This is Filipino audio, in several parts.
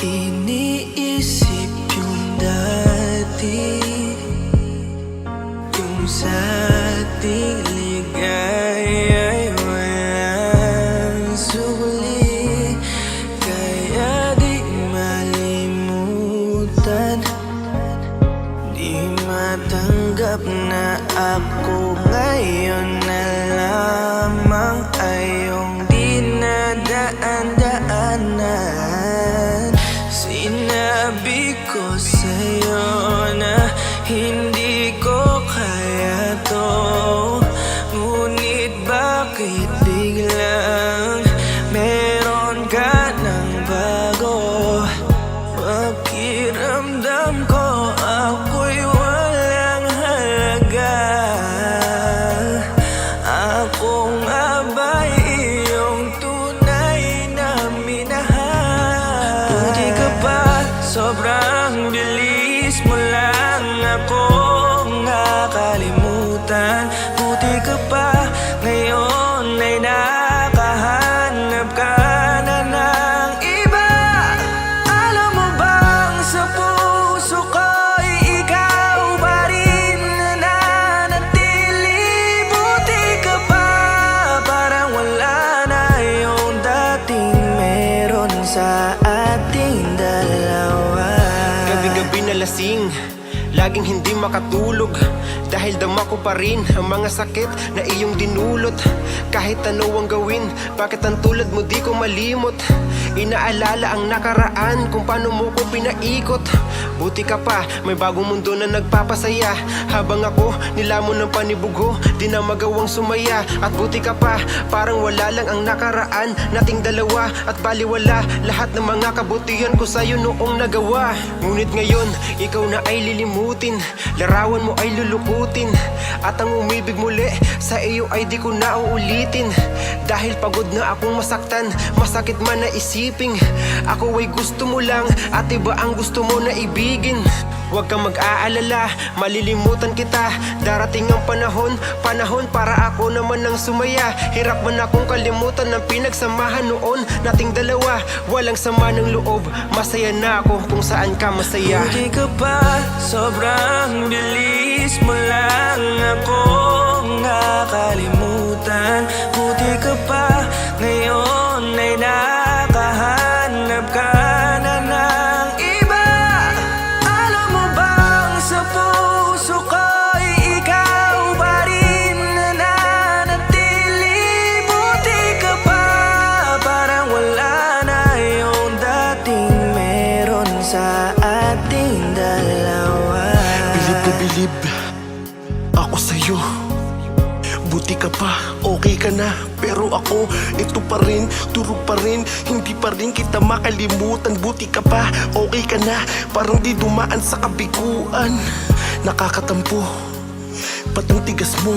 Iniisip yung dati, kung sa ating ligaya'y walang suli. Kaya di malimutan, di matanggap na ako ngayon na lamang ay iyong dinadaan-daanan. Sinabi ko sa'yo na hindi ko kaya to, ngunit bakit biglang meron ka ng bago? Pakiramdam ko ako'y walang halaga. Ako nga ba'y iyong tunay na minahal? Buti ka pa, sobrang bilis mo lang akong nakalimutan. Buti ka pa, ngayon ay nakahanap ka na ng iba. Alam mo bang sa puso ko'y ikaw pa rin nananatili? Buti ka pa, parang wala na yung dating meron sa ating dalawa. Gabi-gabi na lasing, laging hindi makatulog, dahil dama ko pa rin ang mga sakit na iyong dinulot. Kahit ano ang gawin, bakit ang tulad mo di ko malimot? Inaalala ang nakaraan, kung paano mo ko pinaikot. Buti ka pa, may bagong mundo na nagpapasaya, habang ako nilamon ng panibugo, di na magawang sumaya. At buti ka pa, parang wala lang ang nakaraan nating dalawa, at baliwala lahat ng mga kabutihan ko sa'yo noong nagawa. Ngunit ngayon, ikaw na ay lilimutin, larawan mo ay lulukutin, at ang umibig muli sa iyo ay di ko na uulitin. Dahil pagod na akong masaktan, masakit man na isiping ako ay gusto mo lang, at iba ang gusto mo na ibigin. Huwag kang mag-aalala, malilimutan kita. Darating ang panahon para ako naman ang sumaya. Hirap man akong kalimutan ng pinagsamahan noon nating dalawa. Walang sama ng loob, masaya na ako kung saan ka masaya. Buti ka pa, sobrang bilis mo lang akong nakalimutan. Buti ka pa, ngayon ay nakahanap ka na ng iba. Alam mo bang sa puso ko'y ikaw pa rin nananatili? Buti ka pa, parang wala na yung dating meron sa ating dalawa. Bilib na bilib ako sa'yo. Buti ka pa, okay ka na, pero ako, ito pa rin, turog pa rin, hindi pa rin kita makalimutan. Buti ka pa, okay ka na, parang di dumaan sa kabiguan. Nakakatampo, ba't ang tigas mo?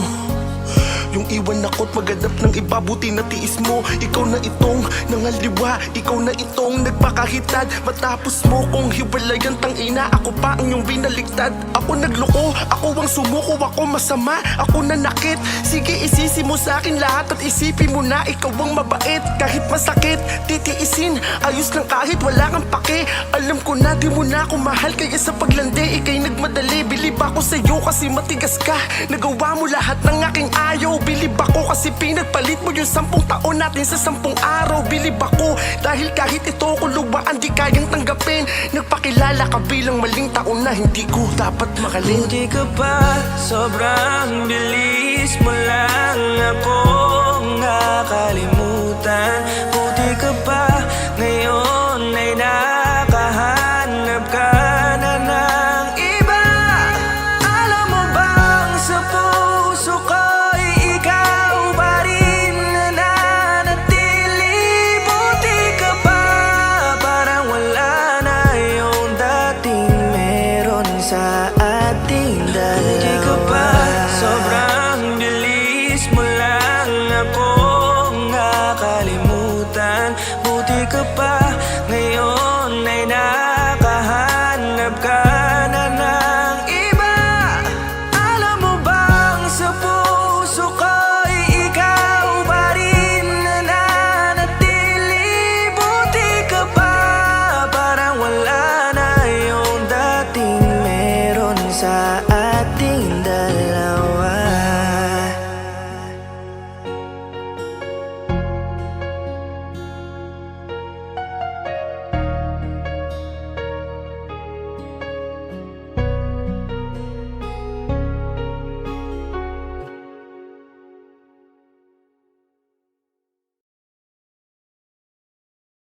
Yung iwan ako't maghanap ng iba, buti na tiis mo. Ikaw na itong nangaliwa, ikaw na itong nagpakahitad. Matapos mo kong hiwalayan, tangina, ako pa ang iyong binaliktad. Ako nagloko, ako ang sumuko, ako masama, ako nanakit. Sige, isisi mo sa akin lahat at isipin mo na ikaw ang mabait. Kahit masakit, titiisin, ayos lang kahit wala kang pake. Alam ko na di mo na ako mahal, kaya sa paglandi ikay nagmadali. Bilib ako sa'yo kasi matigas ka, nagawa mo lahat ng aking ayaw. Bilib ako kasi pinagpalit mo yung 10 taon natin sa 10 araw. Bilib ako dahil kahit ito ko luwaan di kayang tanggapin. Nagpakilala ka bilang maling taon na hindi ko dapat makalin. Buti ka pa, sobrang bilis mo lang akong nakalimutan. Buti ka